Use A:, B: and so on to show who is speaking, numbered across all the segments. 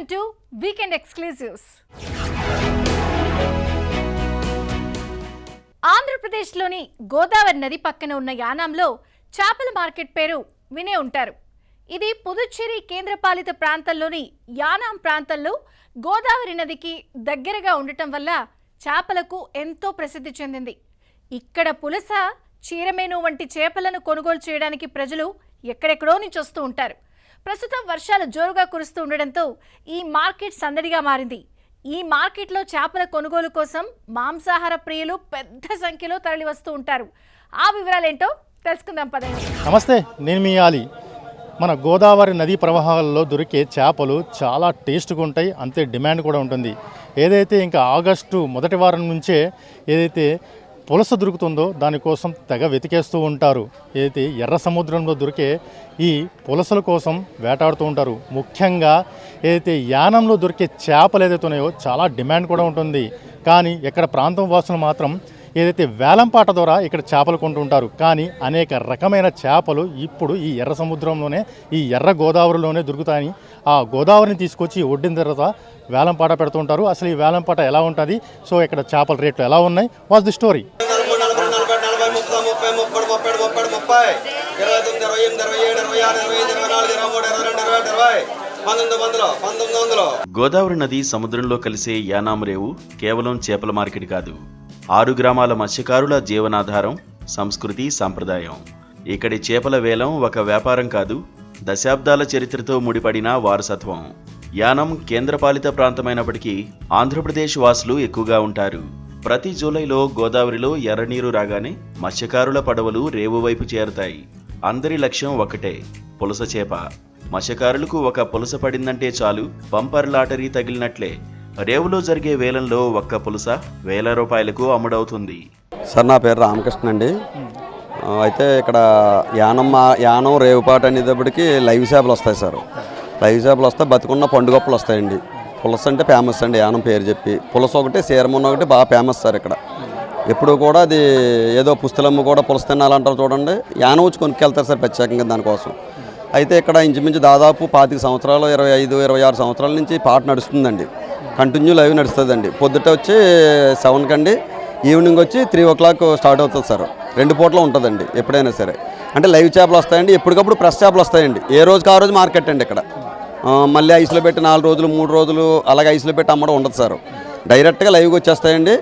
A: Welcome to Weekend Exclusives. ఆంధ్రప్రదేశ్లోని గోదావరి నది పక్కన ఉన్న యానాంలో చేపల మార్కెట్ పేరు వినే ఉంటారు. ఇది పుదుచ్చేరి కేంద్రపాలిత ప్రాంతంలోని యానాం ప్రాంతంలో గోదావరి నదికి దగ్గరగా ఉండటం వల్ల చేపలకు ఎంతో ప్రసిద్ధి చెందింది. ఇక్కడ పులస, చీరమేను వంటి చేపలను కొనుగోలు చేయడానికి ప్రజలు ఎక్కడెక్కడో నుంచి వస్తూ ఉంటారు. ప్రస్తుతం వర్షాలు జోరుగా కురుస్తూ ఉండడంతో ఈ మార్కెట్ సందడిగా మారింది. ఈ మార్కెట్లో చేపల కొనుగోలు కోసం మాంసాహార ప్రియులు పెద్ద సంఖ్యలో తరలి వస్తూ ఉంటారు. ఆ వివరాలేంటో తెలుసుకుందాం పదండి.
B: నమస్తే, నేను మీ ఆలి. మన గోదావరి నదీ ప్రవాహాల్లో దొరికే చేపలు చాలా టేస్ట్గా ఉంటాయి, అంతే డిమాండ్ కూడా ఉంటుంది. ఏదైతే ఇంకా ఆగస్టు మొదటి వారం నుంచే ఏదైతే పులస దొరుకుతుందో దానికోసం తెగ వెతికేస్తూ ఉంటారు. ఏదైతే ఎర్ర సముద్రంలో దొరికే ఈ పులసల కోసం వేటాడుతూ ఉంటారు. ముఖ్యంగా ఏదైతే యానంలో దొరికే చేపలు ఏదైతే ఉన్నాయో చాలా డిమాండ్ కూడా ఉంటుంది. కానీ ఇక్కడ ప్రాంతం వాసులు మాత్రం ఏదైతే వేలంపాట ద్వారా ఇక్కడ చేపలు కొంటుంటారు. కానీ అనేక రకమైన చేపలు ఇప్పుడు ఈ ఎర్ర సముద్రంలోనే, ఈ ఎర్ర గోదావరిలోనే దొరుకుతాయని ఆ గోదావరిని తీసుకొచ్చి ఒడ్డిన తర్వాత వేలంపాట పెడుతుంటారు. అసలు ఈ వేలంపాట ఎలా ఉంటుంది, సో ఇక్కడ చేపల రేట్లు ఎలా ఉన్నాయి, వాజ్ ది స్టోరీ.
C: గోదావరి నది సముద్రంలో కలిసే యానాం రేవు కేవలం చేపల మార్కెట్ కాదు, 6 గ్రామాల మత్స్యకారుల జీవనాధారం, సంస్కృతి, సంప్రదాయం. ఇక్కడి చేపల వేలం ఒక వ్యాపారం కాదు, దశాబ్దాల చరిత్రతో ముడిపడిన వారసత్వం. యానం కేంద్రపాలిత ప్రాంతమైనప్పటికీ ఆంధ్రప్రదేశ్ వాసులు ఎక్కువగా ఉంటారు. ప్రతి జూలైలో గోదావరిలో ఎర్రనీరు రాగానే మత్స్యకారుల పడవలు రేవు వైపు చేరుతాయి. అందరి లక్ష్యం ఒకటే, పులస చేప. మత్స్యకారులకు ఒక పులస పడిందంటే చాలు, బంపర్ లాటరీ తగిలినట్లే. రేవులో జరిగే వేలంలో ఒక్క పులస వేల రూపాయలకు అమ్ముడవుతుంది.
D: సార్, నా పేరు రామకృష్ణ అండి. అయితే ఇక్కడ యానం రేవుపాట అనేటప్పటికి లైవ్ చేపలు వస్తాయి సార్. లైవ్ చేపలు వస్తాయి, బతుకున్న పండుగప్పలు వస్తాయండి. పులస అంటే ఫేమస్ అండి, యానం పేరు చెప్పి. పులస ఒకటి, సీరమున్న ఒకటి బాగా ఫేమస్ సార్ ఇక్కడ. ఎప్పుడు కూడా అది ఏదో పుస్తలమ్మ కూడా పులస తినాలంటారు చూడండి, యానం వచ్చి కొనుక్కెళ్తారు సార్ ప్రత్యేకంగా దానికోసం. అయితే ఇక్కడ ఇంచుమించు దాదాపు 25 సంవత్సరాలు, 25-26 సంవత్సరాల నుంచి పాట నడుస్తుందండి. కంటిన్యూ లైవ్ నడుస్తుందండి. పొద్దుట వచ్చి 7 కండి, ఈవినింగ్ వచ్చి 3 o'clock స్టార్ట్ అవుతుంది సార్. 2 పూటలు ఉంటుందండి ఎప్పుడైనా సరే. అంటే లైవ్ చేపలు వస్తాయండి, ఎప్పటికప్పుడు ఫ్రెష్ చేపలు వస్తాయండి. ఏ రోజుకి ఆ రోజు మార్కెట్ అండి ఇక్కడ. మళ్ళీ ఐస్లో పెట్టి 4 రోజులు 3 రోజులు అలాగే ఐస్లో పెట్టి అమ్మడం ఉండదు సార్. డైరెక్ట్గా లైవ్కి వచ్చేస్తాయండి.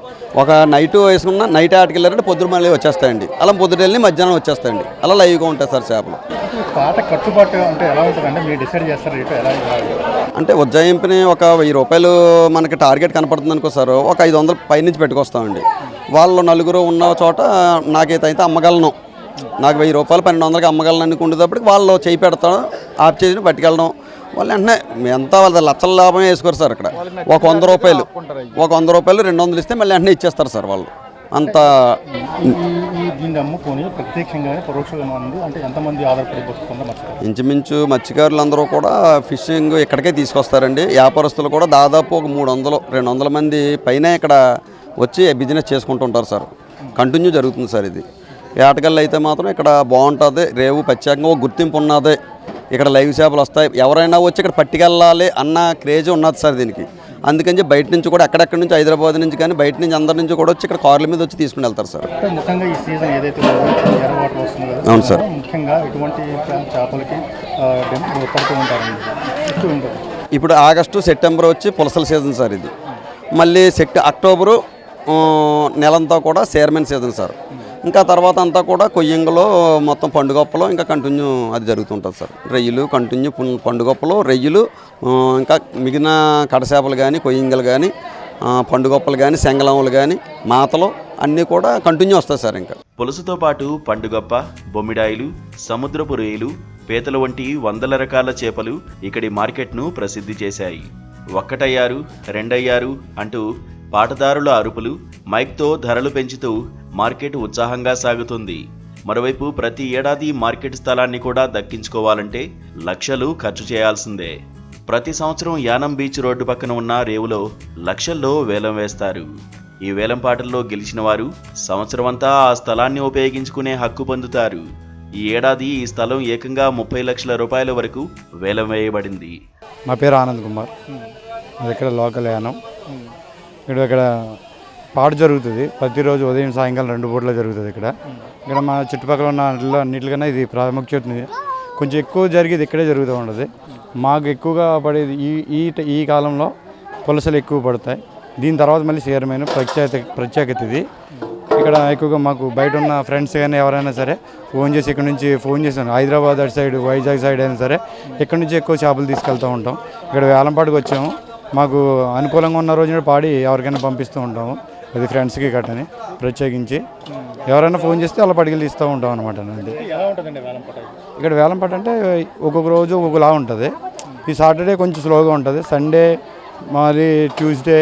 D: ఒక నైట్ వేసుకున్న నైట్ ఆటకి వెళ్ళారంటే పొద్దున మళ్ళీ వచ్చేస్తాయండి. అలా పొద్దుట వెళ్ళి మధ్యాహ్నం వచ్చేస్తాయండి. అలా లైవ్గా ఉంటాయి సార్ చేపలు.
B: పాట కట్టుబాటు అంటే ఎలా ఉంటుందంటే మీరు డిసైడ్ చేస్తారు రేటు ఎలా?
D: అంటే ఉజ్జాయింపుని ఒక 1000 రూపాయలు మనకి టార్గెట్ కనపడుతుంది అనుకో సార్, ఒక 500 పైనుంచి పెట్టుకొస్తామండి. వాళ్ళు నలుగురు ఉన్న చోట నాకైతే అమ్మగలను, నాకు 1000 రూపాయలు 1200కి అమ్మగలను అనుకునేటప్పటికి వాళ్ళు చేయి పెడతాను, ఆఫ్ చేసి పట్టుకెళ్ళడం. వాళ్ళు వెంటనే ఎంత వాళ్ళ లక్షల లాభం వేసుకోరు సార్. ఇక్కడ ఒక 100 రూపాయలు 200 ఇస్తే మళ్ళీ వెంటనే ఇచ్చేస్తారు సార్ వాళ్ళు. అంత
B: దీన్ని అమ్ముకొని ప్రత్యక్షంగా పరోక్షంగా అంటే ఎంతమంది ఆధారపడి బతుకుతున్నారు?
D: ఇంచుమించు మత్స్యకారులందరూ కూడా ఫిషింగ్ ఇక్కడికే తీసుకొస్తారండి. వ్యాపారస్తులు కూడా దాదాపు ఒక 300-200 మంది పైన ఇక్కడ వచ్చి బిజినెస్ చేసుకుంటుంటారు సార్. కంటిన్యూ జరుగుతుంది సార్ ఇది. వేటగాళ్ళు అయితే మాత్రం ఇక్కడ బాగుంటుంది, రేవు ప్రత్యేకంగా ఒక గుర్తింపు ఉన్నది. ఇక్కడ లైవ్ చేపలు వస్తాయి, ఎవరైనా వచ్చి ఇక్కడ పట్టుకెళ్ళాలి అన్న క్రేజ్ ఉన్నది సార్ దీనికి. అందుకని బయట నుంచి కూడా ఎక్కడెక్కడి నుంచి, హైదరాబాద్ నుంచి కానీ బయట నుంచి అందరి నుంచి కూడా వచ్చి ఇక్కడ కార్ల మీద వచ్చి తీసుకుని వెళ్తారు సార్.
B: ముఖ్యంగా ఈ సీజన్ ఏదైతే వస్తుంది,
D: అవును సార్,
B: ముఖ్యంగా ఇటువంటి చేపలకి పడుతూ ఉంటారు.
D: ఇప్పుడు ఆగస్టు సెప్టెంబర్ వచ్చి పులసల సీజన్ సార్ ఇది. మళ్ళీ అక్టోబరు నెలంతా కూడా చైర్మన్ సీజన్ సార్. ఇంకా తర్వాత అంతా కూడా కొయ్యంగలో మొత్తం పండుగప్పలో ఇంకా కంటిన్యూ అది జరుగుతుంటుంది సార్. రొయ్యలు కంటిన్యూ పండుగప్పలు, రొయ్యలు, ఇంకా మిగిలిన కడసేపలు కానీ, కొయ్యంగలు కానీ, పండుగప్పలు కానీ, సెంగళములు కానీ, మాతలు అన్నీ కూడా కంటిన్యూ వస్తాయి సార్. ఇంకా
C: పులుసుతో పాటు పండుగప్ప, బొమ్మిడాయిలు, సముద్రపు రొయ్యలు, పీతలు వంటి వందల రకాల చేపలు ఇక్కడి మార్కెట్ను ప్రసిద్ధి చేశాయి. 1 అయ్యారు 2 అయ్యారు అంటూ పాటదారుల అరుపులు, మైక్తో ధరలు పెంచుతూ మార్కెట్ ఉత్సాహంగా సాగుతుంది. మరోవైపు ప్రతి ఏడాది మార్కెట్ స్థలాన్ని కూడా దక్కించుకోవాలంటే లక్షలు ఖర్చు చేయాల్సిందే. ప్రతి సంవత్సరం యానం బీచ్ రోడ్డు పక్కన ఉన్న రేవులో లక్షల్లో వేలం వేస్తారు. ఈ వేలంపాటల్లో గెలిచిన వారు సంవత్సరమంతా ఆ స్థలాన్ని ఉపయోగించుకునే హక్కు పొందుతారు. ఈ ఏడాది ఈ స్థలం ఏకంగా 30 లక్షల రూపాయల వరకు వేలం వేయబడింది.
E: నా పేరు ఆనంద్ కుమార్. అది ఇక్కడ లోకల్ యానం. ఇక్కడ పాట జరుగుతుంది ప్రతిరోజు ఉదయం సాయంకాలం 2 పూటలు జరుగుతుంది. ఇక్కడ మా చుట్టుపక్కల ఉన్న అన్నిటికన్నా ఇది ప్రాముఖ్యత ఉంది. కొంచెం ఎక్కువ జరిగేది ఇక్కడే జరుగుతూ ఉంటుంది. మాకు ఎక్కువగా పడేది ఈ కాలంలో పులసలు ఎక్కువ పడతాయి. దీని తర్వాత మళ్ళీ చీరమైన ప్రత్యేకత ఇది. ఇక్కడ ఎక్కువగా మాకు బయట ఉన్న ఫ్రెండ్స్ కానీ ఎవరైనా సరే ఫోన్ చేసి ఇక్కడ నుంచి ఫోన్ చేశాను, హైదరాబాద్ అటు సైడ్ వైజాగ్ సైడ్ అయినా సరే ఇక్కడ నుంచి ఎక్కువ చేపలు తీసుకెళ్తూ ఉంటాం. ఇక్కడ వేలంపాటుకు వచ్చాము. మాకు అనుకూలంగా ఉన్న రోజున పాడి ఎవరికైనా పంపిస్తూ ఉంటాము. అది ఫ్రెండ్స్కి కట్టని ప్రత్యేకించి ఎవరైనా ఫోన్ చేస్తే అలా పడిగలు ఇస్తూ ఉంటాం అనమాట. ఇక్కడ వేలంపాట అంటే ఒక్కొక్క రోజు ఒక్కొక్కలా ఉంటుంది. ఈ సాటర్డే కొంచెం స్లోగా ఉంటుంది, సండే మరి ట్యూస్డే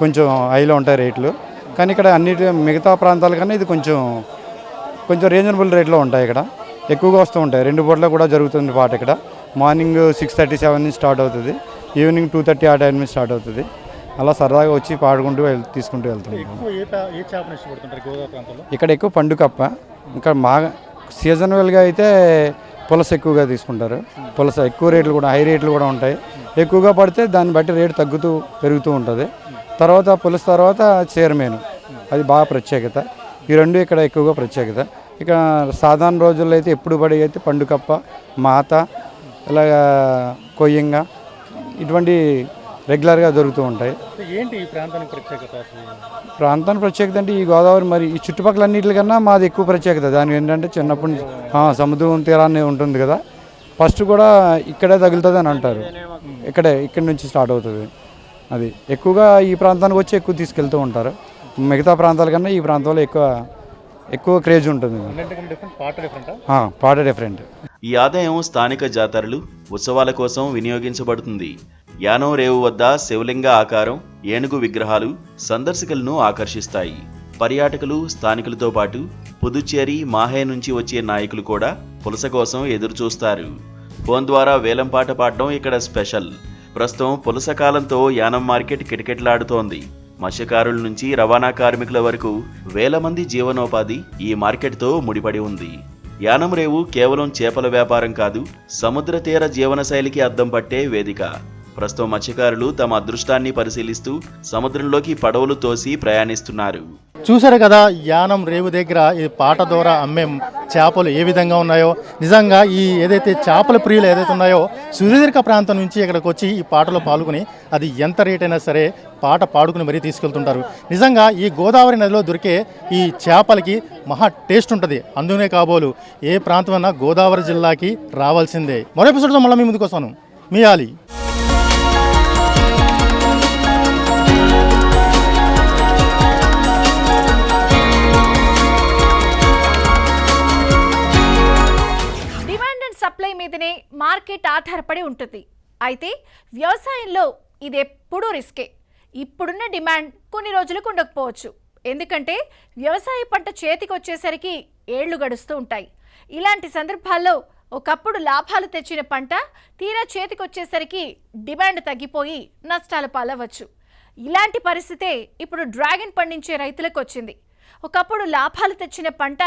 E: కొంచెం హైలో ఉంటాయి రేట్లు. కానీ ఇక్కడ మిగతా ప్రాంతాల కన్నా ఇది కొంచెం రీజనబుల్ రేట్లో ఉంటాయి. ఇక్కడ ఎక్కువగా వస్తూ ఉంటాయి. 2 పూటలు కూడా జరుగుతుంది పాట. ఇక్కడ మార్నింగ్ 6:37 నుంచి స్టార్ట్ అవుతుంది, ఈవినింగ్ 2:30 ఆ టైం నుంచి స్టార్ట్ అవుతుంది. అలా సరదాగా వచ్చి పాడుకుంటూ తీసుకుంటూ వెళ్తున్నాం. ఇక్కడ ఎక్కువ పండు కప్ప. ఇంకా సీజనల్గా అయితే పులస ఎక్కువగా తీసుకుంటారు. పులస ఎక్కువ రేట్లు కూడా హై రేట్లు కూడా ఉంటాయి. ఎక్కువగా పడితే దాన్ని బట్టి రేటు పెరుగుతూ ఉంటుంది. తర్వాత పులస తర్వాత చీరమేను, అది బాగా ప్రత్యేకత. ఈ 2 ఇక్కడ ఎక్కువగా ప్రత్యేకత. ఇక సాధారణ రోజుల్లో అయితే ఎప్పుడు పడి అయితే పండుకప్ప, మాత, ఇలాగా కొయ్యంగా ఇటువంటి రెగ్యులర్గా దొరుకుతూ ఉంటాయి.
B: ఏంటి ఈ ప్రాంతానికి ప్రత్యేకత?
E: ప్రాంతానికి ప్రత్యేకత అంటే ఈ గోదావరి మరి ఈ చుట్టుపక్కల అన్నింటికన్నా మాది ఎక్కువ ప్రత్యేకత. దానికి ఏంటంటే చిన్నప్పటి నుంచి సముద్రం తీరాన్ని ఉంటుంది కదా, ఫస్ట్ కూడా ఇక్కడే తగులుతుంది అని అంటారు. ఇక్కడి నుంచి స్టార్ట్ అవుతుంది. అది ఎక్కువగా ఈ ప్రాంతానికి వచ్చి ఎక్కువ తీసుకెళ్తూ ఉంటారు. మిగతా ప్రాంతాల కన్నా ఈ ప్రాంతంలో ఎక్కువ క్రేజ్ ఉంటుంది. పాట డిఫరెంట్.
C: ఈ ఆదాయం స్థానిక జాతరలు, ఉత్సవాల కోసం వినియోగించబడుతుంది. యానం రేవు వద్ద శివలింగ ఆకారం, ఏనుగు విగ్రహాలు సందర్శకులను ఆకర్షిస్తాయి. పర్యాటకులు, స్థానికులతో పాటు పుదుచ్చేరి, మాహే నుంచి వచ్చే నాయకులు కూడా పులస కోసం ఎదురు చూస్తారు. ఫోన్ ద్వారా వేలంపాట పాడడం ఇక్కడ స్పెషల్. ప్రస్తుతం పులస కాలంతో యానం మార్కెట్ కిటకిటలాడుతోంది. మత్స్యకారుల నుంచి రవాణా కార్మికుల వరకు వేల మంది జీవనోపాధి ఈ మార్కెట్తో ముడిపడి ఉంది. యానం రేవు కేవలం చేపల వ్యాపారం కాదు, సముద్ర తీర జీవనశైలికి అద్దం పట్టే వేదిక. ప్రస్తుతం మత్స్యకారులు తమ అదృష్టాన్ని పరిశీలిస్తూ సముద్రంలోకి పడవలు తోసి ప్రయాణిస్తున్నారు.
B: చూశారు కదా, యానం రేవు దగ్గర ఈ పాట ద్వారా అమ్మే చేపలు ఏ విధంగా ఉన్నాయో. నిజంగా ఈ ఏదైతే చేపల ప్రియులు ఏదైతే ఉన్నాయో సుదీర్ఘ ప్రాంతం నుంచి ఇక్కడికి వచ్చి ఈ పాటలో పాల్గొని అది ఎంత రేట్ అయినా సరే పాట పాడుకుని మరీ తీసుకెళ్తుంటారు. నిజంగా ఈ గోదావరి నదిలో దొరికే ఈ చేపలకి మహా టేస్ట్ ఉంటుంది. అందునే కాబోలు ఏ ప్రాంతమైనా గోదావరి జిల్లాకి రావాల్సిందే. మరో ఎపిసోడ్తో మళ్ళీ మీ ముందుకు వస్తాను. మీ ఆలి.
A: సప్లై మీదనే మార్కెట్ ఆధారపడి ఉంటుంది. అయితే వ్యవసాయంలో ఇది ఎప్పుడూ రిస్కే. ఇప్పుడున్న డిమాండ్ కొన్ని రోజులకు ఉండకపోవచ్చు. ఎందుకంటే వ్యవసాయ పంట చేతికి వచ్చేసరికి ఏళ్లు గడుస్తూ ఉంటాయి. ఇలాంటి సందర్భాల్లో ఒకప్పుడు లాభాలు తెచ్చిన పంట తీరా చేతికి వచ్చేసరికి డిమాండ్ తగ్గిపోయి నష్టాల పాలవచ్చు. ఇలాంటి పరిస్థితే ఇప్పుడు డ్రాగన్ పండించే రైతులకు వచ్చింది. ఒకప్పుడు లాభాలు తెచ్చిన పంట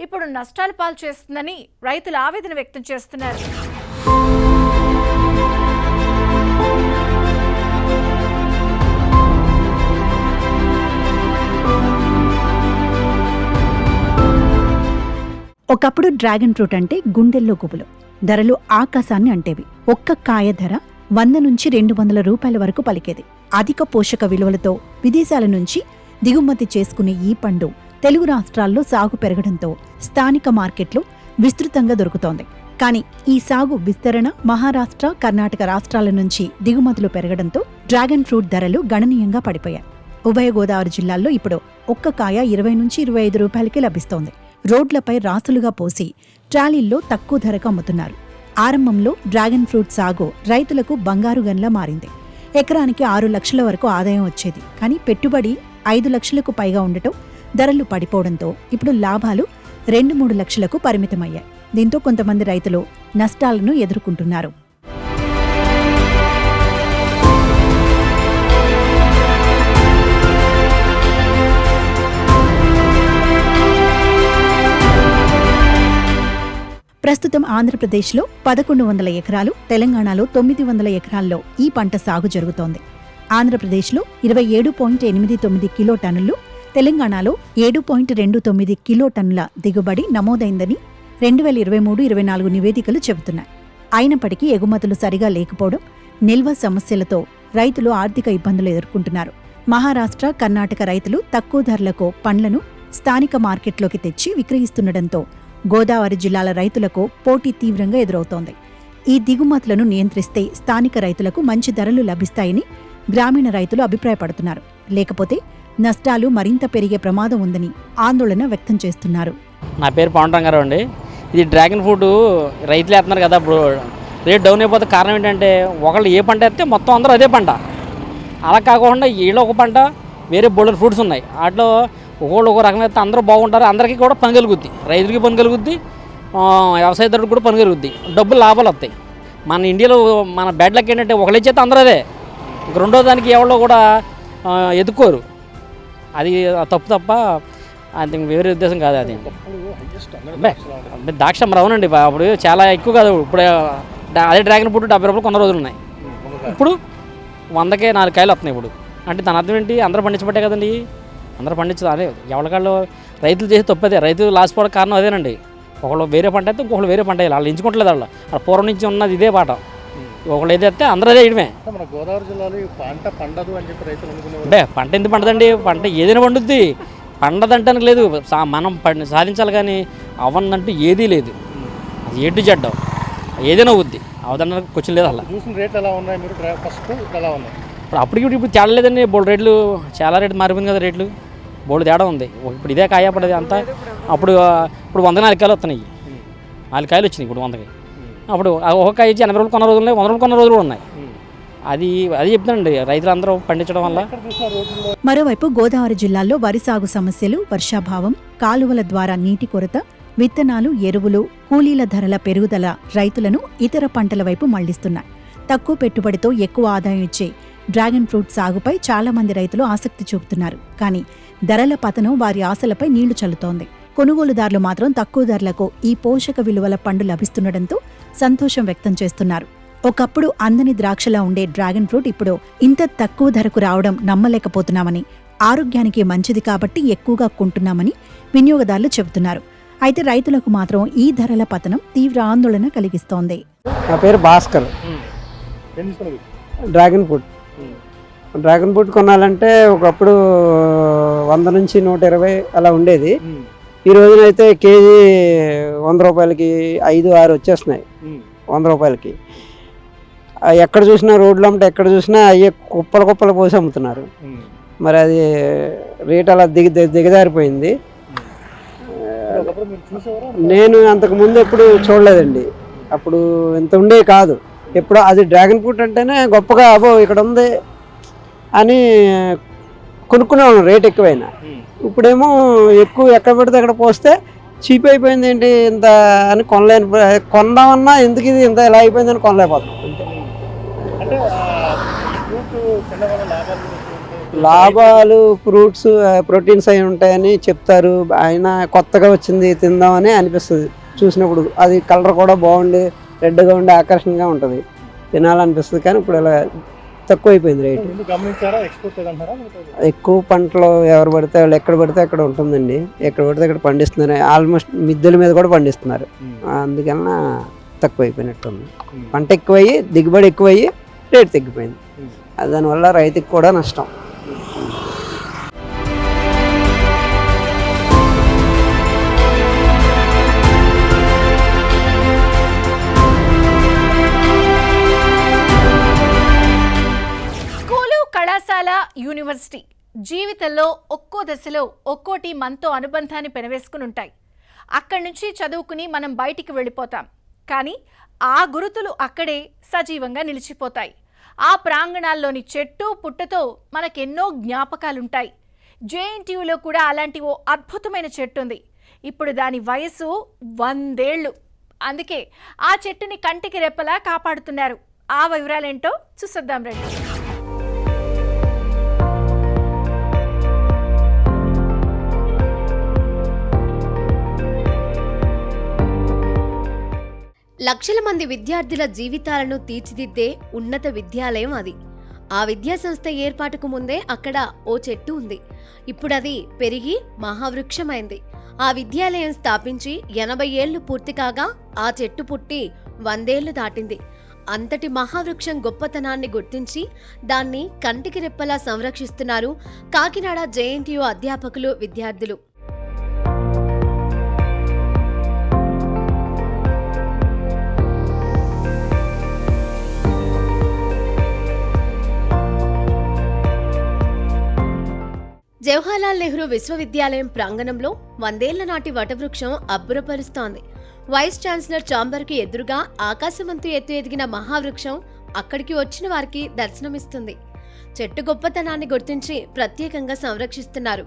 A: ఇప్పుడు నష్టాల పాలు చేస్తుందని రైతులు ఆవేదన వ్యక్తం చేస్తున్నారు.
F: ఒకప్పుడు డ్రాగన్ ఫ్రూట్ అంటే గుండెల్లో గుబులు, ధరలు ఆకాశాన్ని అంటేవి. ఒక్క కాయ ధర 100 నుంచి 200 రూపాయల వరకు పలికేది. అధిక పోషక విలువలతో విదేశాల నుంచి దిగుమతి చేసుకునే ఈ పండు తెలుగు రాష్ట్రాల్లో సాగు పెరగడంతో స్థానిక మార్కెట్లో విస్తృతంగా దొరుకుతోంది. కానీ ఈ సాగు విస్తరణ మహారాష్ట్ర, కర్ణాటక రాష్ట్రాల నుంచి దిగుమతులు పెరగడంతో డ్రాగన్ ఫ్రూట్ ధరలు గణనీయంగా పడిపోయాయి. ఉభయ గోదావరి జిల్లాల్లో ఇప్పుడు ఒక్క కాయ 20 నుంచి 25 రూపాయలకి లభిస్తోంది. రోడ్లపై రాసులుగా పోసి ట్రాలీల్లో తక్కువ ధరకు అమ్ముతున్నారు. ఆరంభంలో డ్రాగన్ ఫ్రూట్ సాగు రైతులకు బంగారు గన్లా మారింది. ఎకరానికి 6 లక్షల వరకు ఆదాయం వచ్చేది. కానీ పెట్టుబడి 5 లక్షలకు పైగా ఉండటం, ధరలు పడిపోవడంతో ఇప్పుడు లాభాలు 2-3 లక్షలకు పరిమితమయ్యాయి. దీంతో కొంతమంది రైతులు నష్టాలను ఎదుర్కొంటున్నారు. ప్రస్తుతం ఆంధ్రప్రదేశ్లో 1100 ఎకరాలు, తెలంగాణలో 900 ఎకరాల్లో ఈ పంట సాగు జరుగుతోంది. ఆంధ్రప్రదేశ్లో 27.89 కిలో టన్నులు, తెలంగాణలో 7.29 కిలో టన్నుల దిగుబడి నమోదైందని 2023-24 నివేదికలు చెబుతున్నాయి. అయినప్పటికీ ఎగుమతులు సరిగా లేకపోవడం, నిల్వ సమస్యలతో రైతులు ఆర్థిక ఇబ్బందులు ఎదుర్కొంటున్నారు. మహారాష్ట్ర, కర్ణాటక రైతులు తక్కువ ధరలకు పండ్లను స్థానిక మార్కెట్లోకి తెచ్చి విక్రయిస్తుండటంతో గోదావరి జిల్లాల రైతులకు పోటీ తీవ్రంగా ఎదురవుతోంది. ఈ దిగుమతులను నియంత్రిస్తే స్థానిక రైతులకు మంచి ధరలు లభిస్తాయని గ్రామీణ రైతులు అభిప్రాయపడుతున్నారు. లేకపోతే నష్టాలు మరింత పెరిగే ప్రమాదం ఉందని ఆందోళన వ్యక్తం చేస్తున్నారు.
G: నా పేరు పవన్ రంగారావు అండి. ఇది డ్రాగన్ ఫ్రూట్ రైతులు వేస్తున్నారు కదా, ఇప్పుడు రేట్ డౌన్ అయిపోతే కారణం ఏంటంటే ఒకళ్ళు ఏ పంట వేస్తే మొత్తం అందరూ అదే పంట. అలా కాకుండా వీళ్ళు ఒక పంట, వేరే బోల్డర్ ఫ్రూట్స్ ఉన్నాయి. వాటిలో ఒకళ్ళు ఒక రకం వేస్తే అందరూ బాగుంటారు, అందరికీ కూడా పని కలుగుద్ది, రైతులకి పని కలుగుద్ది, వ్యవసాయదారుడికి కూడా పని కలుగుద్ది, డబ్బులు లాభాలు వస్తాయి. మన ఇండియాలో మన బ్యాడ్ లక్ ఏంటంటే ఒకళ్ళు ఇచ్చేస్తే అందరూ అదే, రెండో దానికి ఎవరో కూడా ఎదుకోరు. అది తప్ప అది వేరే ఉద్దేశం కాదు. అది ద్రాక్ష మరి అవునండి, అప్పుడు చాలా ఎక్కువ కాదు. ఇప్పుడు అదే డ్రాగన్ ఫ్రూట్ 70 రూపాయలు కొన్న రోజులు ఉన్నాయి. ఇప్పుడు 100కే 4 కాయలు వస్తున్నాయి. ఇప్పుడు అంటే దాని అర్థం ఏంటి, అందరూ పండించబట్టే కదండి, అందరూ పండించదు. అదే ఎవరికాళ్ళు రైతులు చేసి తప్పదే, రైతులు లాస్ పోవడం కారణం అదేనండి. ఒకళ్ళు వేరే పంట అయితే ఇంకొకళ్ళు వేరే పంట వేయాలి, వాళ్ళు ఎంచుకుంటలేదు. వాళ్ళు పూర్వం నుంచి ఉన్నది ఇదే పాట. ఒకళ్ళు ఏదైతే అందరూ అదే వేయడమే.
B: మన గోదావరి జిల్లాలో పంట పండదు అని చెప్పి రైతులు అనుకునే
G: అంటే పంట ఎందుకు పండదండి, పంట ఏదైనా పండుద్ది, పండదంటానికి లేదు. మనం సాధించాలి కానీ అవ్వనంటూ ఏదీ లేదు. అది ఏటు జడ్డం ఏదైనా అవుద్ది, అవదడానికి క్వశ్చన్ లేదు. అలా
B: చూసిన రేట్లు ఎలా ఉన్నాయి, మీరు ఫస్ట్ ఎలా ఉన్నాయి?
G: ఇప్పుడు అప్పటికి ఇప్పుడు తేడా లేదండి. బోల్డ్ రేట్లు చాలా రేట్లు మారిపోయింది కదా, రేట్లు బోల్డ్ తేడా ఉంది. ఇప్పుడు ఇదే కాయ పడేది అంతా. అప్పుడు 104 కాయలు వస్తున్నాయి, 4 కాయలు వచ్చినాయి ఇప్పుడు 100కి. అప్పుడు ఒక కాయ ఇచ్చి 80 రూపాయలు కొన్న రోజులు ఉన్నాయి, 100 రూపాయలు కొన్న రోజులు కూడా ఉన్నాయి. అది చెప్తానండి, రైతులందరూ పండించడం వల్ల.
F: మరోవైపు గోదావరి జిల్లాల్లో వరి సాగు సమస్యలు, వర్షాభావం, కాలువల ద్వారా నీటి కొరత, విత్తనాలు, ఎరువులు, కూలీల ధరల పెరుగుదల రైతులను ఇతర పంటల వైపు మళ్లిస్తున్నాయి. తక్కువ పెట్టుబడితో ఎక్కువ ఆదాయం ఇచ్చే డ్రాగన్ ఫ్రూట్ సాగుపై చాలా మంది రైతులు ఆసక్తి చూపుతున్నారు. కానీ ధరల పతనం వారి ఆశలపై నీళ్లు చల్లుతోంది. కొనుగోలుదారులు మాత్రం తక్కువ ధరలకు ఈ పోషక విలువల పండు లభిస్తుండటంతో సంతోషం వ్యక్తం చేస్తున్నారు. ఒకప్పుడు అందని ద్రాక్షలా ఉండే డ్రాగన్ ఫ్రూట్ ఇప్పుడు ఇంత తక్కువ ధరకు రావడం నమ్మలేకపోతున్నామని, ఆరోగ్యానికి మంచిది కాబట్టి ఎక్కువగా కొంటున్నామని వినియోగదారులు చెబుతున్నారు. అయితే రైతులకు మాత్రం ఈ ధరల పతనం తీవ్ర ఆందోళన కలిగిస్తోంది.
H: నా పేరు భాస్కర్. డ్రాగన్ ఫ్రూట్ కొనాలంటే ఒకప్పుడు 100 నుంచి 120 అలా ఉండేది. ఈ రోజునైతే కేజీ 100 రూపాయలకి 5-6 వచ్చేస్తున్నాయి. 100 రూపాయలకి ఎక్కడ చూసినా రోడ్లు అమ్మంటే ఎక్కడ చూసినా అయ్యే కుప్పలు పోసి అమ్ముతున్నారు. మరి అది రేట్ అలా దిగజారిపోయింది. నేను అంతకుముందు ఎప్పుడు చూడలేదండి, అప్పుడు ఇంత ఉండే కాదు. ఎప్పుడు అది డ్రాగన్ ఫ్రూట్ అంటేనే గొప్పగా అబో ఇక్కడ ఉంది అని కొనుక్కునేవాళ్ళం, రేట్ ఎక్కువైనా. ఇప్పుడేమో ఎక్కువ ఎక్కడ పడితే అక్కడ పోస్తే చీప్ అయిపోయింది, ఏంటి ఇంత అని కొందామన్నా ఎందుకు ఇది ఇంత ఎలా అయిపోయిందని కొనలేకపోతున్నాం. అంతే లాభాలు, ఫ్రూట్స్ ప్రోటీన్స్ అయి ఉంటాయని చెప్తారు. ఆయన కొత్తగా వచ్చింది తిందామని అనిపిస్తుంది చూసినప్పుడు. అది కలర్ కూడా బాగుండి రెడ్గా ఉండి ఆకర్షణగా ఉంటుంది, తినాలనిపిస్తుంది. కానీ ఇప్పుడు ఇలా తక్కువ అయిపోయింది రేటు. ఎక్కువ పంటలు ఎవరు పడితే వాళ్ళు ఎక్కడ పడితే అక్కడ ఉంటుందండి, ఎక్కడ పడితే అక్కడ పండిస్తున్నారు. ఆల్మోస్ట్ మిద్దెల మీద కూడా పండిస్తున్నారు. అందుకన్నా తక్కువ అయిపోయినట్టుంది. పంట ఎక్కువయ్యి దిగుబడి ఎక్కువయ్యి రేటు తగ్గిపోయింది. దానివల్ల రైతుకి కూడా నష్టం.
A: కళాశాల, యూనివర్సిటీ జీవితంలో ఒక్కో దశలో ఒక్కోటి మనతో అనుబంధాన్ని పెనవేసుకుని ఉంటాయి. అక్కడి నుంచి చదువుకుని మనం బయటికి వెళ్ళిపోతాం, కానీ ఆ గురుతులు అక్కడే సజీవంగా నిలిచిపోతాయి. ఆ ప్రాంగణాల్లోని చెట్టు పుట్టతో మనకెన్నో జ్ఞాపకాలుంటాయి. జేఎన్టీయూలో కూడా అలాంటి ఓ అద్భుతమైన చెట్టు ఉంది. ఇప్పుడు దాని వయసు 100 ఏళ్ళు. అందుకే ఆ చెట్టుని కంటికి రెప్పలా కాపాడుతున్నారు. ఆ వివరాలేంటో చూసొద్దాం రండి.
I: లక్షల మంది విద్యార్థుల జీవితాలను తీర్చిదిద్దే ఉన్నత విద్యాలయం అది. ఆ విద్యా సంస్థ ఏర్పాటుకు ముందే అక్కడ ఓ చెట్టు ఉంది. ఇప్పుడది పెరిగి మహావృక్షమైంది. ఆ విద్యాలయం స్థాపించి 80 ఏళ్లు పూర్తి కాగా ఆ చెట్టు పుట్టి 100 ఏళ్లు దాటింది. అంతటి మహావృక్షం గొప్పతనాన్ని గుర్తించి దాన్ని కంటికి రెప్పలా సంరక్షిస్తున్నారు కాకినాడ జేఎన్టీయూ అధ్యాపకులు, విద్యార్థులు. జవహర్లాల్ నెహ్రూ విశ్వవిద్యాలయం ప్రాంగణంలో 100 ఏళ్ల నాటి వటవృక్షం అబ్బురపరుస్తోంది. వైస్ ఛాన్సలర్ ఛాంబర్కి ఎదురుగా ఆకాశమంతు ఎత్తు ఎదిగిన మహావృక్షం అక్కడికి వచ్చిన వారికి దర్శనమిస్తుంది. చెట్టు గొప్పతనాన్ని గుర్తించి ప్రత్యేకంగా సంరక్షిస్తున్నారు.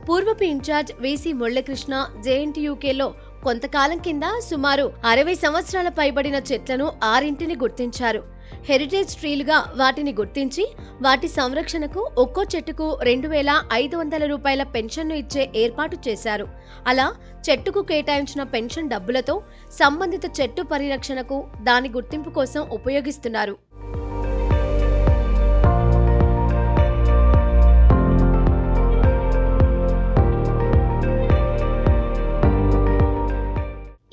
I: పూర్వపు ఇన్ఛార్జ్ వీసీ మురళీకృష్ణ జేఎన్టీయూకేలో కొంతకాలం కింద సుమారు 60 సంవత్సరాల పైబడిన చెట్లను 6 గుర్తించారు. హెరిటేజ్ ట్రీలుగా వాటిని గుర్తించి వాటి సంరక్షణకు ఒక్కో చెట్టుకు 2,500 రూపాయల పెన్షన్ను ఇచ్చే ఏర్పాటు చేశారు. అలా చెట్టుకు కేటాయించిన పెన్షన్ డబ్బులతో సంబంధిత చెట్టు పరిరక్షణకు, దాని గుర్తింపు కోసం ఉపయోగిస్తున్నారు.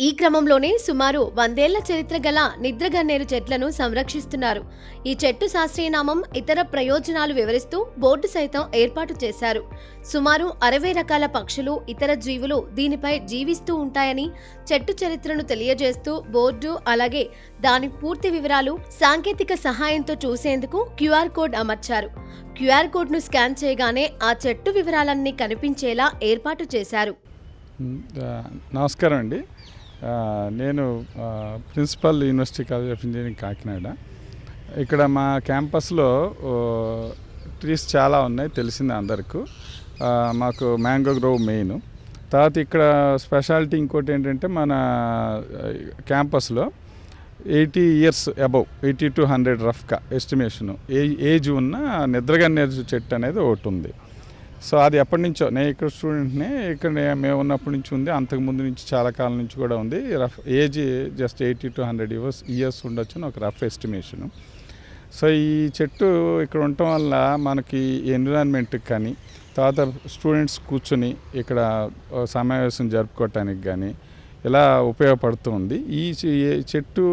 I: ఈ క్రమంలోనే సుమారు 100 ఏళ్ల చరిత్ర గల నిద్రగన్నేరు చెట్లను సంరక్షిస్తున్నారు. ఈ చెట్టు శాస్త్రీయనామం, ఇతర ప్రయోజనాలు వివరిస్తూ బోర్డు సైతం ఏర్పాటు చేశారు. సుమారు 60 రకాల పక్షులు, ఇతర జీవులు దీనిపై జీవిస్తూ ఉంటాయని చెట్టు చరిత్రను తెలియజేస్తూ బోర్డు, అలాగే దాని పూర్తి వివరాలు సాంకేతిక సహాయంతో చూసేందుకు QR కోడ్ అమర్చారు. QR కోడ్ను స్కాన్ చేయగానే ఆ చెట్టు వివరాలన్నీ కనిపించేలా ఏర్పాటు చేశారు.
J: నమస్కారం అండి. నేను principal university college of engineering Kakinada. ఇక్కడ మా క్యాంపస్లో ట్రీస్ చాలా ఉన్నాయి, తెలిసిందే అందరికీ. మాకు మ్యాంగో గ్రోవ్ మెయిన్. తర్వాత ఇక్కడ స్పెషాలిటీ ఇంకోటి ఏంటంటే, మన క్యాంపస్లో 80 ఇయర్స్ అబవ్, 80 to 100 రఫ్గా ఎస్టిమేషను ఏజ్ ఉన్న నిద్రగన్నేరు చెట్టు అనేది ఒకటి ఉంది. సో అది ఎప్పటి నుంచో, నేను ఇక్కడ స్టూడెంట్ని, ఇక్కడ మేము ఉన్నప్పటి నుంచి ఉంది, అంతకుముందు నుంచి చాలా కాలం నుంచి కూడా ఉంది. Rough age just 80 to 100 years ఉండొచ్చు అని ఒక రఫ్ ఎస్టిమేషను. సో ఈ చెట్టు ఇక్కడ ఉండటం వల్ల మనకి ఎన్విరాన్మెంట్కి కానీ, తర్వాత స్టూడెంట్స్ కూర్చొని ఇక్కడ సమావేశం జరుపుకోవటానికి కానీ ఇలా ఉపయోగపడుతూ ఉంది. ఈ చెట్టు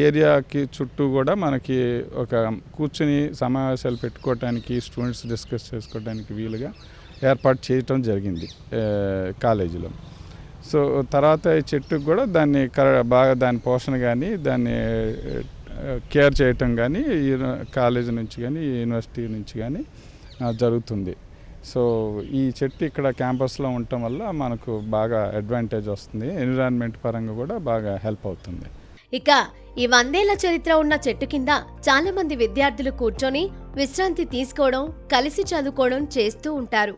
J: ఏరియాకి చుట్టూ కూడా మనకి ఒక కూర్చొని సమావేశాలు పెట్టుకోవటానికి, స్టూడెంట్స్ డిస్కస్ చేసుకోవడానికి వీలుగా ఏర్పాటు చేయటం జరిగింది కాలేజీలో. సో తర్వాత ఈ చెట్టుకు కూడా దాన్ని బాగా దాని పోషణ కానీ, దాన్ని కేర్ చేయటం కానీ కాలేజీ నుంచి కానీ, యూనివర్సిటీ నుంచి కానీ జరుగుతుంది. సో ఈ చెట్టు ఇక్కడ క్యాంపస్లో ఉండటం వల్ల మనకు బాగా అడ్వాంటేజ్ వస్తుంది, ఎన్విరాన్మెంట్ పరంగా కూడా బాగా హెల్ప్ అవుతుంది.
I: ఇక ఈ 100 ఏళ్ల చరిత్ర ఉన్న చెట్టు కింద చాలా మంది విద్యార్థులు కూర్చొని విశ్రాంతి తీసుకోవడం, కలిసి చదువుకోవడం చేస్తూ ఉంటారు.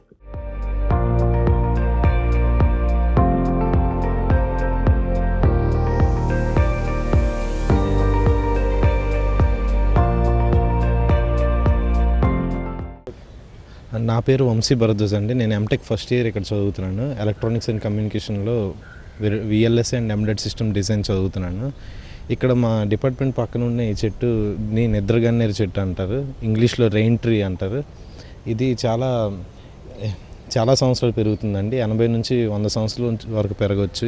K: నా పేరు వంశీ భరద్వాజ్ అండి. నేను ఎంటెక్ ఫస్ట్ ఇయర్ ఇక్కడ చదువుతున్నాను. ఎలక్ట్రానిక్స్ అండ్ కమ్యూనికేషన్లో VLS and embedded system design చదువుతున్నాను. ఇక్కడ మా డిపార్ట్మెంట్ పక్కన ఉన్న ఈ చెట్టుని నిద్రగన్నేరు చెట్టు అంటారు, ఇంగ్లీష్లో రెయిన్ ట్రీ అంటారు. ఇది చాలా సంవత్సరాలు పెరుగుతుందండి. 80 నుంచి 100 సంవత్సరాల వరకు పెరగవచ్చు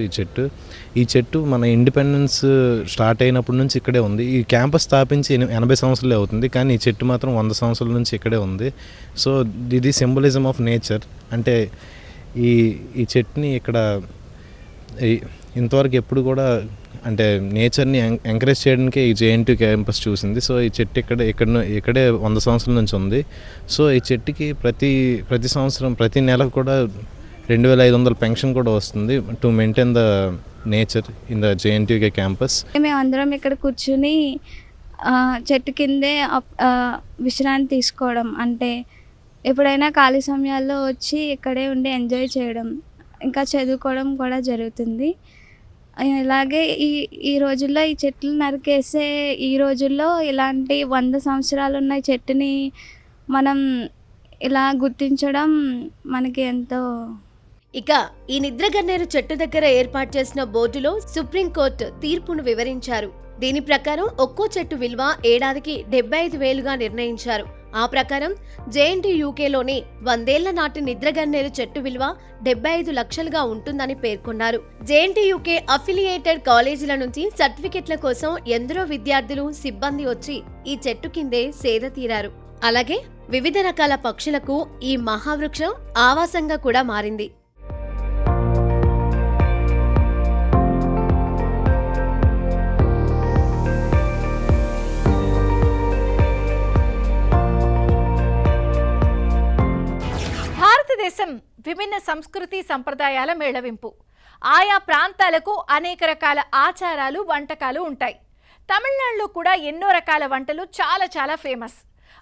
K: ఈ చెట్టు మన ఇండిపెండెన్స్ స్టార్ట్ అయినప్పటి నుంచి ఇక్కడే ఉంది. ఈ క్యాంపస్ స్థాపించి 80 సంవత్సరాలే అవుతుంది, కానీ ఈ చెట్టు మాత్రం 100 సంవత్సరాల నుంచి ఇక్కడే ఉంది. సో ఇది సింబలిజం ఆఫ్ నేచర్. అంటే ఈ చెట్టుని ఇక్కడ ఇంతవరకు ఎప్పుడు కూడా, అంటే నేచర్ని ఎంకరేజ్ చేయడానికి ఈ JNTU క్యాంపస్ చూసింది. సో ఈ చెట్టు ఇక్కడే 100 సంవత్సరాల నుంచి ఉంది. సో ఈ చెట్టుకి ప్రతి సంవత్సరం, ప్రతి నెలకు కూడా 2,500 పెన్షన్ కూడా వస్తుంది to maintain the nature in the JNTU campus.
L: మేమందరం ఇక్కడ కూర్చుని చెట్టు కిందే విశ్రాంతి తీసుకోవడం, అంటే ఎప్పుడైనా ఖాళీ సమయాల్లో వచ్చి ఇక్కడే ఉండి ఎంజాయ్ చేయడం, ఇంకా చదువుకోవడం కూడా జరుగుతుంది. ఇలాగే ఈ రోజుల్లో ఈ చెట్లు నరికేసే ఈ రోజుల్లో ఇలాంటి 100 సంవత్సరాలు ఉన్న చెట్టుని మనం ఇలా గుర్తించడం మనకి ఎంతో.
I: ఇక ఈ నిద్రగన్నేరు చెట్టు దగ్గర ఏర్పాటు చేసిన బోర్డులో సుప్రీంకోర్టు తీర్పును వివరించారు. దీని ప్రకారం ఒక్కో చెట్టు విలువ ఏడాదికి 75,000గా నిర్ణయించారు. ఆ ప్రకారం JNTUKలోని 100 ఏళ్ల నాటి నిద్రగన్నేరు చెట్టు విలువ 75 లక్షలుగా ఉంటుందని పేర్కొన్నారు. JNTUK అఫిలియేటెడ్ కాలేజీల నుంచి సర్టిఫికెట్ల కోసం ఎందరో విద్యార్థులు, సిబ్బంది వచ్చి ఈ చెట్టు కిందే సేద తీరారు. అలాగే వివిధ రకాల పక్షులకు ఈ మహావృక్షం ఆవాసంగా కూడా మారింది.
A: భారతదేశం విభిన్న సంస్కృతి సంప్రదాయాల మేళవింపు. ఆయా ప్రాంతాలకు అనేక రకాల ఆచారాలు, వంటకాలు ఉంటాయి. తమిళనాడులో కూడా ఎన్నో రకాల వంటలు చాలా ఫేమస్.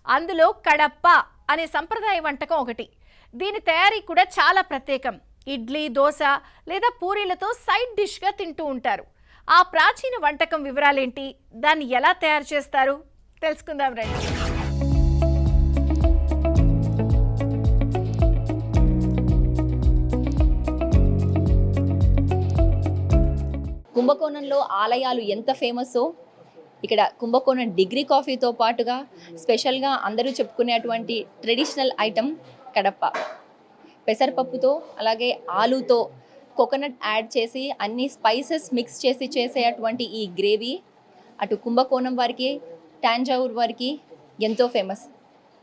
A: అందులో కడప్ప అనే సంప్రదాయ వంటకం ఒకటి. దీని తయారీ కూడా చాలా ప్రత్యేకం. ఇడ్లీ, దోశ లేదా పూరీలతో సైడ్ డిష్గా తింటూ ఉంటారు. ఆ ప్రాచీన వంటకం వివరాలేంటి, దాన్ని ఎలా తయారు చేస్తారు తెలుసుకుందాం రండి.
M: కుంభకోణంలో ఆలయాలు ఎంత ఫేమస్సో ఇక్కడ కుంభకోణం డిగ్రీ కాఫీతో పాటుగా స్పెషల్గా అందరూ చెప్పుకునేటువంటి ట్రెడిషనల్ ఐటమ్ కడప్ప. పెసరపప్పుతో అలాగే ఆలుతో కోకోనట్ యాడ్ చేసి అన్ని స్పైసెస్ మిక్స్ చేసి చేసేటువంటి ఈ గ్రేవీ అటు కుంభకోణం వారికి, టాంజావూర్ వారికి ఎంతో ఫేమస్.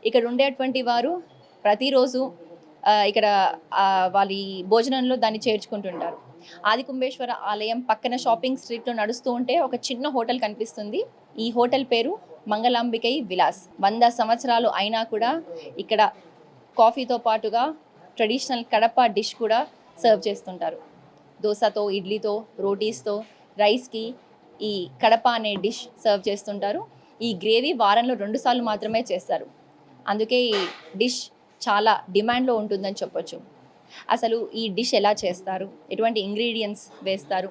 M: ఇక్కడ ఉండేటువంటి వారు ప్రతిరోజు ఇక్కడ వాళ్ళ భోజనంలో దాన్ని చేర్చుకుంటుంటారు. ఆదికుంభేశ్వర ఆలయం పక్కన షాపింగ్ స్ట్రీట్లో నడుస్తూ ఉంటే ఒక చిన్న హోటల్ కనిపిస్తుంది. ఈ హోటల్ పేరు మంగళాంబికై విలాస్. 100 సంవత్సరాలు అయినా కూడా ఇక్కడ కాఫీతో పాటుగా ట్రెడిషనల్ కడప డిష్ కూడా సర్వ్ చేస్తుంటారు. దోశతో, ఇడ్లీతో, రోటీస్తో, రైస్కి ఈ కడప అనే డిష్ సర్వ్ చేస్తుంటారు. ఈ గ్రేవీ వారంలో 2 సార్లు మాత్రమే చేస్తారు. అందుకే ఈ డిష్ చాలా డిమాండ్లో ఉంటుందని చెప్పొచ్చు. అసలు ఈ డిష్ ఎలా చేస్తారు, ఎటువంటి ఇంగ్రీడియంట్స్ వేస్తారు,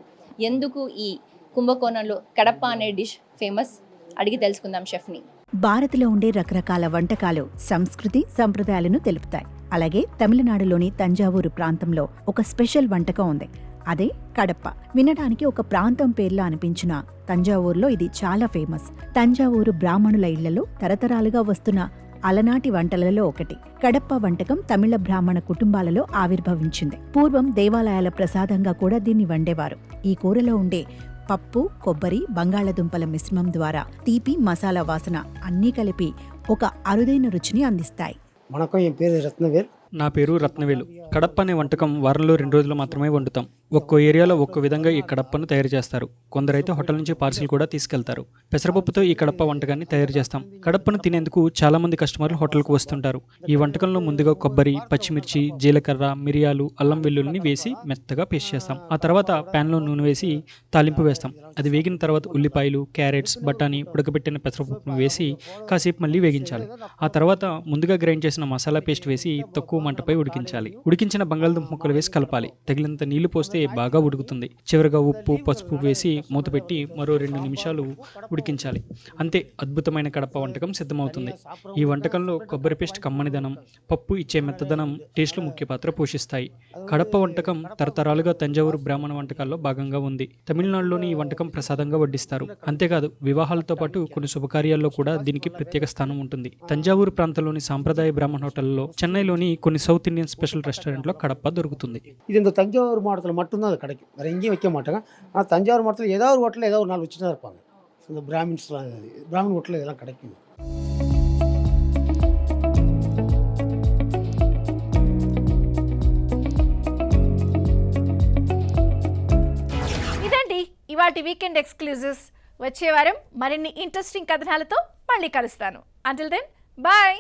M: ఎందుకు ఈ కుంభకోణంలో కడప్ప అనే డిష్ ఫేమస్ అడిగి తెలుసుకుందాం షెఫ్ని.
F: భారత్లో ఉండే రకరకాల వంటకాలు సంస్కృతి సంప్రదాయాలను తెలుపుతాయి. అలాగే తమిళనాడులోని తంజావూరు ప్రాంతంలో ఒక స్పెషల్ వంటకం ఉంది. అదే కడప్ప. వినడానికి ఒక ప్రాంతం పేర్లా అనిపించిన తంజావూరులో ఇది చాలా ఫేమస్. తంజావూరు బ్రాహ్మణుల ఇళ్లలో తరతరాలుగా వస్తున్న అలనాటి వంటలలో ఒకటి. కడప్ప వంటకం తమిళ బ్రాహ్మణ కుటుంబాలలో ఆవిర్భవించింది. పూర్వం దేవాలయాల ప్రసాదంగా కూడా దీన్ని వండేవారు. ఈ కూరలో ఉండే పప్పు, కొబ్బరి, బంగాళదుంపల మిశ్రమం ద్వారా తీపి, మసాలా వాసన అన్నీ కలిపి ఒక అరుదైన రుచిని అందిస్తాయి.
H: వణకం, ఎన్ పేరు రత్నవేల్.
N: నా పేరు రత్నవేలు. కడప్ప అనే వంటకం వారంలో 2 రోజులు మాత్రమే వండుతాం. ఒక్కో ఏరియాలో ఒక్కో విధంగా ఈ కడప్పను తయారు చేస్తారు. కొందరైతే హోటల్ నుంచి పార్సిల్ కూడా తీసుకెళ్తారు. పెసరపప్పుతో ఈ కడప్ప వంటకాన్ని తయారు చేస్తాం. కడప్పను తినేందుకు చాలా మంది కస్టమర్లు హోటల్కు వస్తుంటారు. ఈ వంటకంలో ముందుగా కొబ్బరి, పచ్చిమిర్చి, జీలకర్ర, మిరియాలు, అల్లం వెల్లుల్లిని వేసి మెత్తగా పేస్ట్ చేస్తాం. ఆ తర్వాత ప్యాన్లో నూనె వేసి తాలింపు వేస్తాం. అది వేగిన తర్వాత ఉల్లిపాయలు, క్యారెట్స్, బఠానీ, ఉడకబెట్టిన పెసరపప్పును వేసి కాసేపు మళ్ళీ వేగించాలి. ఆ తర్వాత ముందుగా గ్రైండ్ చేసిన మసాలా పేస్ట్ వేసి తక్కువ మంటపై ఉడికించాలి. ఉడికించిన బంగాళదుంప ముక్కలు వేసి కలపాలి. తగినంత నీళ్లు పోస్తే బాగా ఉడుకుతుంది. చివరిగా ఉప్పు, పసుపు వేసి మూత పెట్టి మరో 2 నిమిషాలు ఉడికించాలి. అంతే, అద్భుతమైన కడప వంటకం సిద్ధమవుతుంది. ఈ వంటకంలో కొబ్బరి పేస్ట్ కమ్మనిదనం, పప్పు ఇచ్చే మెత్తదనం, టేస్ట్లు ముఖ్య పాత్ర పోషిస్తాయి. కడప వంటకం తరతరాలుగా తంజావూరు బ్రాహ్మణ వంటకాల్లో భాగంగా ఉంది. తమిళనాడులోని ఈ వంటకం ప్రసాదంగా వడ్డిస్తారు. అంతేకాదు, వివాహాలతో పాటు కొన్ని శుభకార్యాల్లో కూడా దీనికి ప్రత్యేక స్థానం ఉంటుంది. తంజావూరు ప్రాంతంలోని సాంప్రదాయ బ్రాహ్మణ హోటల్లో, చెన్నైలోని కొన్ని సౌత్ ఇండియన్ స్పెషల్ రెస్టారెంట్లో కడప దొరుకుతుంది.
H: இது இந்த தஞ்சாவூர் மாவட்டத்தில் மட்டும்தான் அது கிடைக்கும், வேறு எங்கேயும் வைக்க மாட்டாங்க. ஆனால் தஞ்சாவூர் மாவட்டத்தில் ஏதாவது ஒரு ஹோட்டலில் ஏதாவது ஒரு நாள் வச்சு தான் இருப்பாங்க. இந்த பிராமின்ஸ்லாம், பிராமின் ஹோட்டலில் இதெல்லாம் கிடைக்கும்.
A: ఇదండి ఇవాటి వీకెండ్ ఎక్స్క్లూజివ్స్. వచ్చే వారం మరిన్ని ఇంట్రెస్టింగ్ కథనాలతో మళ్ళీ కలుస్తాను. Until then, bye.